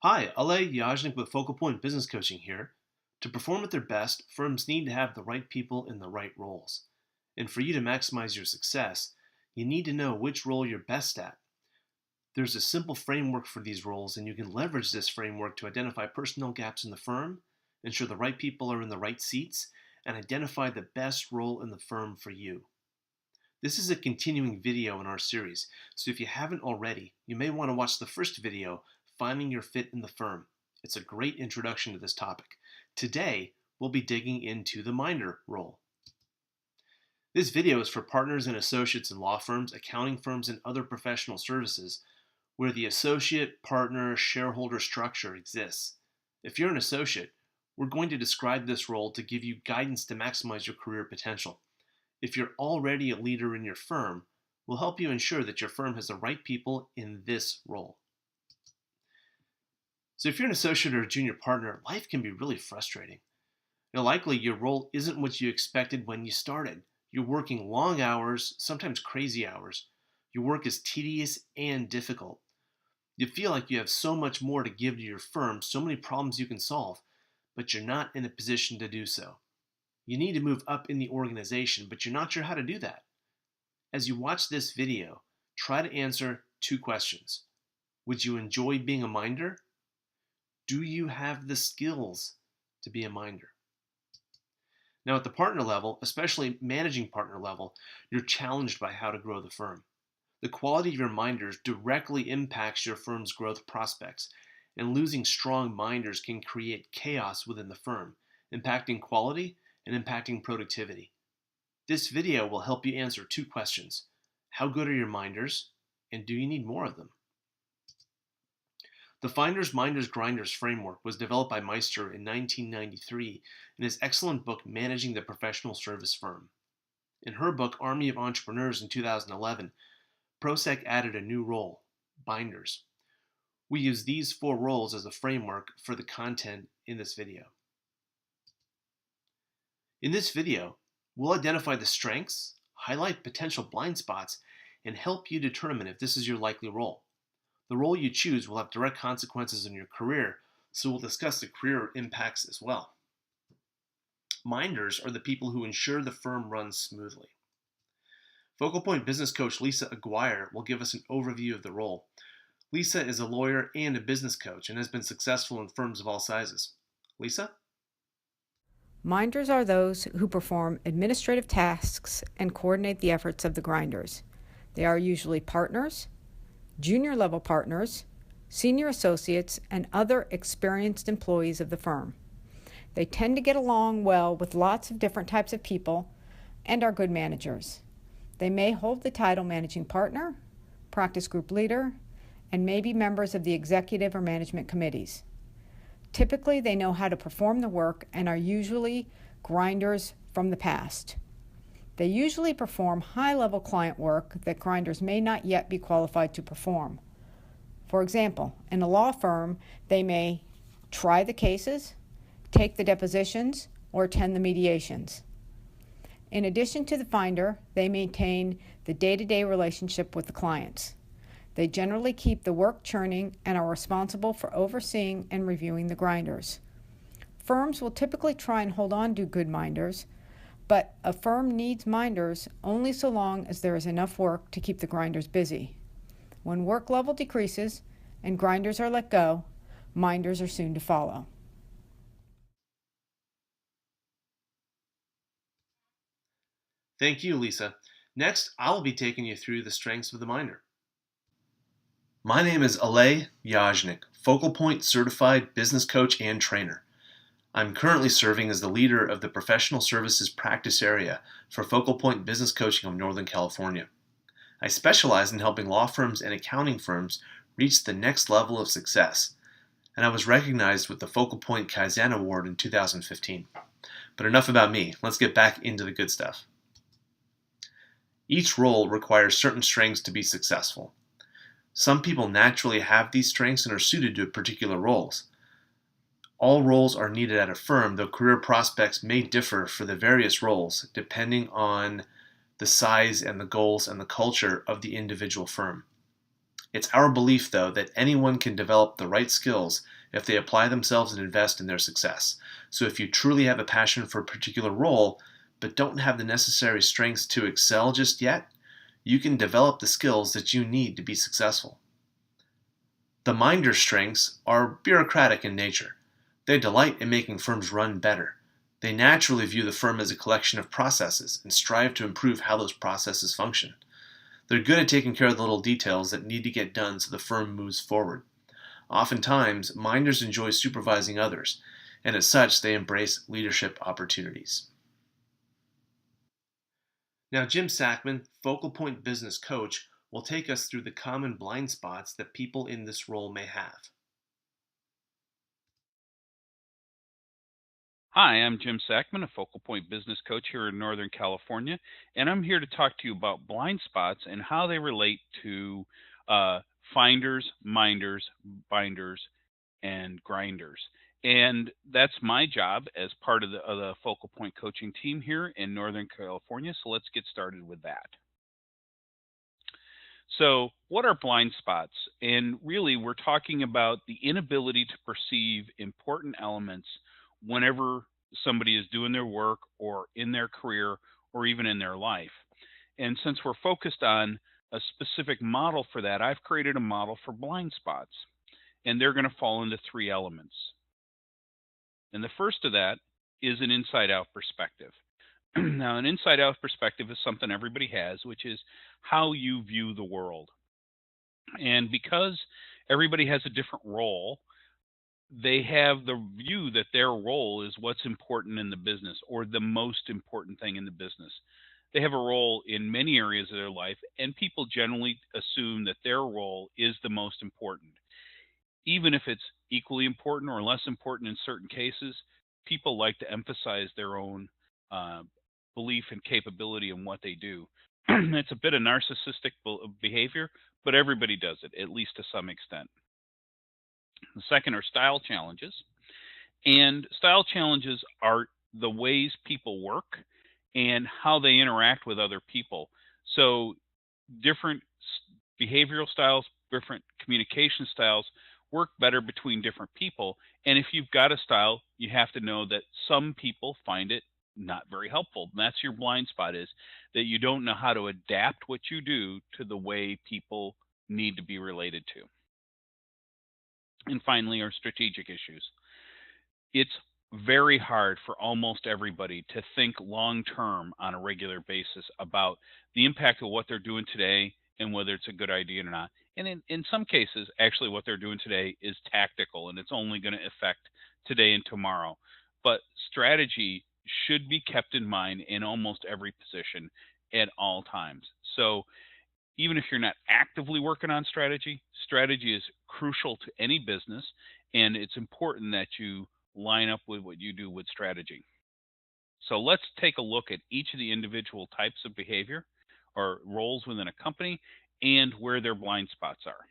Hi, Ale Yajnik with FocalPoint Business Coaching here. To perform at their best, firms need to have the right people in the right roles. And for you to maximize your success, you need to know which role you're best at. There's a simple framework for these roles, and you can leverage this framework to identify personnel gaps in the firm, ensure the right people are in the right seats, and identify the best role in the firm for you. This is a continuing video in our series, so if you haven't already, you may want to watch the first video, Finding Your Fit in the Firm. It's a great introduction to this topic. Today, we'll be digging into the minder role. This video is for partners and associates in law firms, accounting firms, and other professional services where the associate, partner, shareholder structure exists. If you're an associate, we're going to describe this role to give you guidance to maximize your career potential. If you're already a leader in your firm, we'll help you ensure that your firm has the right people in this role. So if you're an associate or a junior partner, life can be really frustrating. Likely your role isn't what you expected when you started. You're working long hours, sometimes crazy hours. Your work is tedious and difficult. You feel like you have so much more to give to your firm, so many problems you can solve, but you're not in a position to do so. You need to move up in the organization, but you're not sure how to do that. As you watch this video, try to answer two questions. Would you enjoy being a minder? Do you have the skills to be a minder? Now at the partner level, especially managing partner level, you're challenged by how to grow the firm. The quality of your minders directly impacts your firm's growth prospects, and losing strong minders can create chaos within the firm, impacting quality and impacting productivity. This video will help you answer two questions. How good are your minders, and do you need more of them? The Finders, Minders, Grinders framework was developed by Meister in 1993 in his excellent book, Managing the Professional Service Firm. In her book, Army of Entrepreneurs in 2011, Prosek added a new role, binders. We use these four roles as a framework for the content in this video. In this video, we'll identify the strengths, highlight potential blind spots, and help you determine if this is your likely role. The role you choose will have direct consequences in your career, so we'll discuss the career impacts as well. Minders are the people who ensure the firm runs smoothly. FocalPoint business coach Lisa Aguirre will give us an overview of the role. Lisa is a lawyer and a business coach and has been successful in firms of all sizes. Lisa? Minders are those who perform administrative tasks and coordinate the efforts of the grinders. They are usually partners, junior level partners, senior associates, and other experienced employees of the firm. They tend to get along well with lots of different types of people and are good managers. They may hold the title managing partner, practice group leader, and may be members of the executive or management committees. Typically, they know how to perform the work and are usually grinders from the past. They usually perform high-level client work that grinders may not yet be qualified to perform. For example, in a law firm, they may try the cases, take the depositions, or attend the mediations. In addition to the finder, they maintain the day-to-day relationship with the clients. They generally keep the work churning and are responsible for overseeing and reviewing the grinders. Firms will typically try and hold on to good minders, but a firm needs minders only so long as there is enough work to keep the grinders busy. When work level decreases and grinders are let go, minders are soon to follow. Thank you, Lisa. Next, I'll be taking you through the strengths of the minder. My name is Ale Yajnik, FocalPoint certified business coach and trainer. I'm currently serving as the leader of the professional services practice area for FocalPoint Business Coaching of Northern California. I specialize in helping law firms and accounting firms reach the next level of success, and I was recognized with the FocalPoint Kaizen Award in 2015. But enough about me, let's get back into the good stuff. Each role requires certain strengths to be successful. Some people naturally have these strengths and are suited to particular roles. All roles are needed at a firm, though career prospects may differ for the various roles depending on the size and the goals and the culture of the individual firm. It's our belief, though, that anyone can develop the right skills if they apply themselves and invest in their success. So if you truly have a passion for a particular role, but don't have the necessary strengths to excel just yet, you can develop the skills that you need to be successful. The minder's strengths are bureaucratic in nature. They delight in making firms run better. They naturally view the firm as a collection of processes and strive to improve how those processes function. They're good at taking care of the little details that need to get done so the firm moves forward. Oftentimes, minders enjoy supervising others, and as such, they embrace leadership opportunities. Now, Jim Sackman, Focal Point Business Coach, will take us through the common blind spots that people in this role may have. Hi, I'm Jim Sackman, a Focal Point business coach here in Northern California, and I'm here to talk to you about blind spots and how they relate to uh, finders, minders, binders, and grinders. And that's my job as part of the Focal Point coaching team here in Northern California. So let's get started with that. So, what are blind spots? And really, we're talking about the inability to perceive important elements whenever somebody is doing their work or in their career or even in their life. And since we're focused on a specific model for that, I've created a model for blind spots. And they're going to fall into three elements. And the first of that is an inside out perspective. Now, an inside out perspective is something everybody has, which is how you view the world. And because everybody has a different role, they have the view that their role is what's important in the business or the most important thing in the business. They have a role in many areas of their life, and people generally assume that their role is the most important. Even if it's equally important or less important in certain cases, people like to emphasize their own uh, belief and capability in what they do. It's a bit of narcissistic behavior, but everybody does it, at least to some extent. The second are style challenges. And style challenges are the ways people work and how they interact with other people. So, different behavioral styles, different communication styles work better between different people. And if you've got a style, you have to know that some people find it not very helpful. And that's your blind spot, is that you don't know how to adapt what you do to the way people need to be related to. And finally, are strategic issues. It's very hard for almost everybody to think long term on a regular basis about the impact of what they're doing today and whether it's a good idea or not. And in some cases, actually, what they're doing today is tactical and it's only going to affect today and tomorrow. But strategy should be kept in mind in almost every position at all times. So, even if you're not actively working on strategy, strategy is crucial to any business, and it's important that you line up with what you do with strategy. So let's take a look at each of the individual types of behavior or roles within a company and where their blind spots are.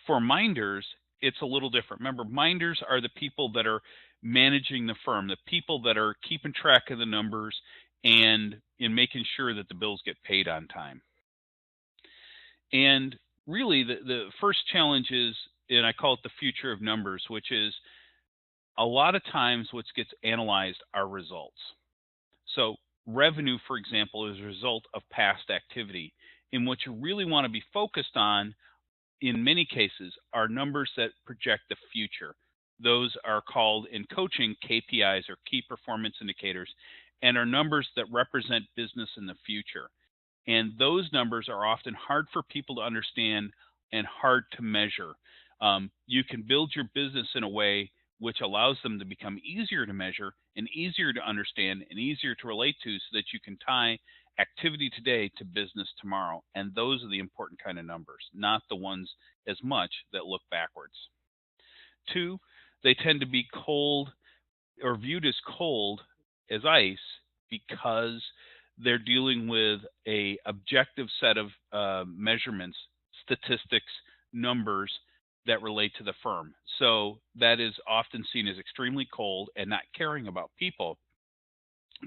For minders, it's a little different. Remember, minders are the people that are managing the firm, the people that are keeping track of the numbers and in making sure that the bills get paid on time. And really, the first challenge is, and I call it the future of numbers, which is a lot of times what gets analyzed are results. So, revenue, for example, is a result of past activity. And what you really want to be focused on in many cases are numbers that project the future. Those are called in coaching KPIs, or key performance indicators, and are numbers that represent business in the future. And those numbers are often hard for people to understand and hard to measure. You can build your business in a way which allows them to become easier to measure and easier to understand and easier to relate to, so that you can tie activity today to business tomorrow. And those are the important kind of numbers, not the ones as much that look backwards. Two, they tend to be cold or viewed as cold as ice because they're dealing with a objective set of measurements, statistics, numbers that relate to the firm. So that is often seen as extremely cold and not caring about people.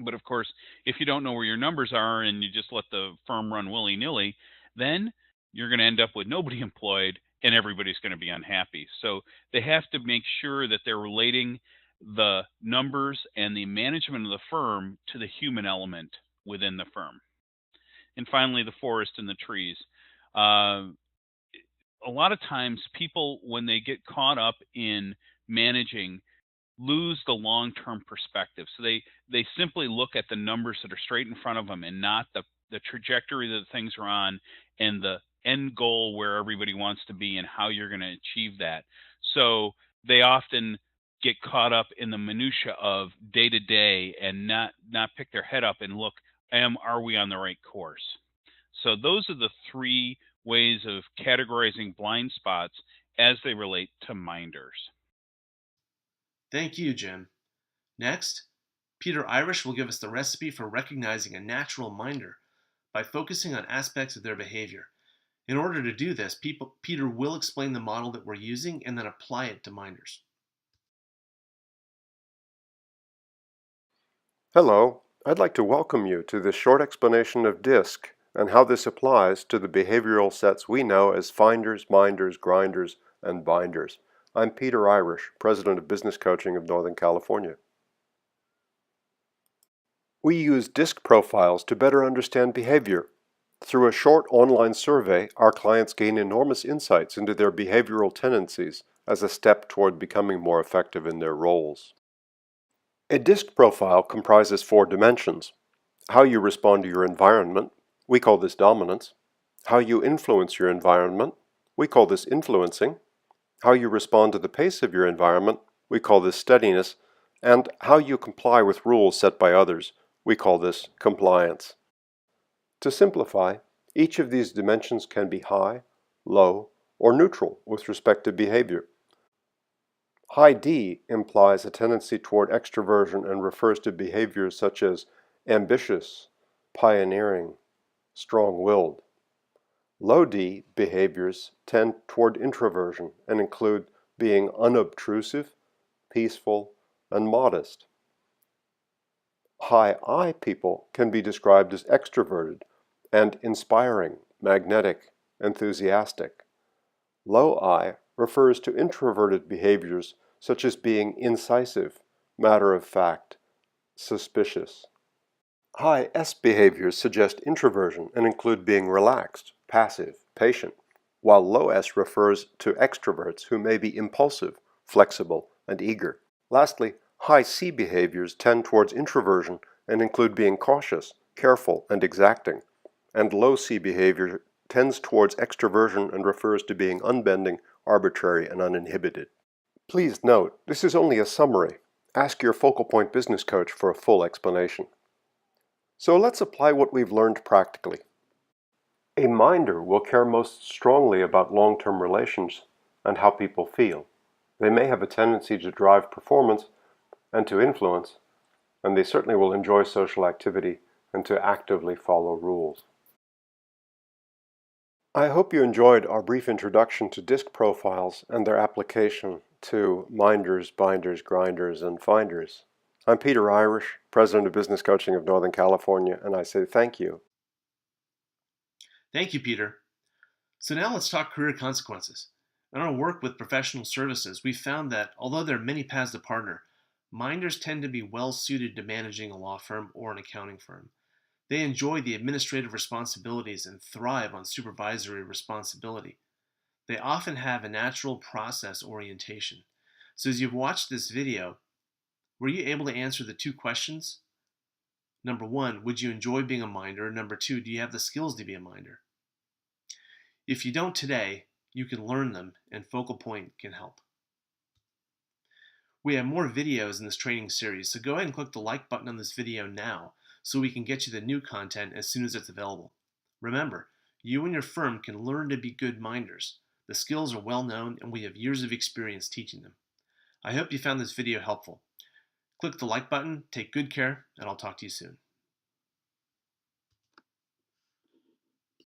But of course, if you don't know where your numbers are and you just let the firm run willy nilly, then you're going to end up with nobody employed and everybody's going to be unhappy. So they have to make sure that they're relating the numbers and the management of the firm to the human element within the firm. And finally, the forest and the trees. Uh, a lot of times, people, when they get caught up in managing, lose the long-term perspective. So they simply look at the numbers that are straight in front of them and not the trajectory that things are on and the end goal where everybody wants to be and how you're going to achieve that. So they often get caught up in the minutia of day to day and not pick their head up and look, are we on the right course? So those are the three ways of categorizing blind spots as they relate to minders. Thank you, Jim. Next, Peter Irish will give us the recipe for recognizing a natural minder by focusing on aspects of their behavior. In order to do this, Peter will explain the model that we're using and then apply it to minders. Hello, I'd like to welcome you to this short explanation of DISC and how this applies to the behavioral sets we know as finders, minders, grinders, and binders. I'm Peter Irish, President of Business Coaching of Northern California. We use DISC profiles to better understand behavior. Through a short online survey, our clients gain enormous insights into their behavioral tendencies as a step toward becoming more effective in their roles. A DISC profile comprises 4 dimensions: how you respond to your environment, we call this dominance; how you influence your environment, we call this influencing; how you respond to the pace of your environment, we call this steadiness; and how you comply with rules set by others, we call this compliance. To simplify, each of these dimensions can be high, low, or neutral with respect to behavior. High D implies a tendency toward extroversion and refers to behaviors such as ambitious, pioneering, strong-willed. Low D behaviors tend toward introversion and include being unobtrusive, peaceful, and modest. High I people can be described as extroverted and inspiring, magnetic, enthusiastic. Low I refers to introverted behaviors such as being incisive, matter-of-fact, suspicious. High S behaviors suggest introversion and include being relaxed, passive, patient, while low S refers to extroverts who may be impulsive, flexible, and eager. Lastly, high C behaviors tend towards introversion and include being cautious, careful, and exacting, and low C behavior tends towards extroversion and refers to being unbending, arbitrary, and uninhibited. Please note, this is only a summary. Ask your FocalPoint business coach for a full explanation. So let's apply what we've learned practically. A minder will care most strongly about long-term relations and how people feel. They may have a tendency to drive performance and to influence, and they certainly will enjoy social activity and to actively follow rules. I hope you enjoyed our brief introduction to DISC profiles and their application to minders, binders, grinders, and finders. I'm Peter Irish, President of Business Coaching of Northern California, and I say thank you. Thank you, Peter. So now let's talk career consequences. In our work with professional services, we've found that although there are many paths to partner, minders tend to be well suited to managing a law firm or an accounting firm. They enjoy the administrative responsibilities and thrive on supervisory responsibility. They often have a natural process orientation. So as you've watched this video, were you able to answer the 2 questions? Number 1, would you enjoy being a minder? Number 2, do you have the skills to be a minder? If you don't today, you can learn them, and FocalPoint can help. We have more videos in this training series, so go ahead and click the like button on this video now so we can get you the new content as soon as it's available. Remember, you and your firm can learn to be good minders. The skills are well known and we have years of experience teaching them. I hope you found this video helpful. Click the like button, take good care, and I'll talk to you soon.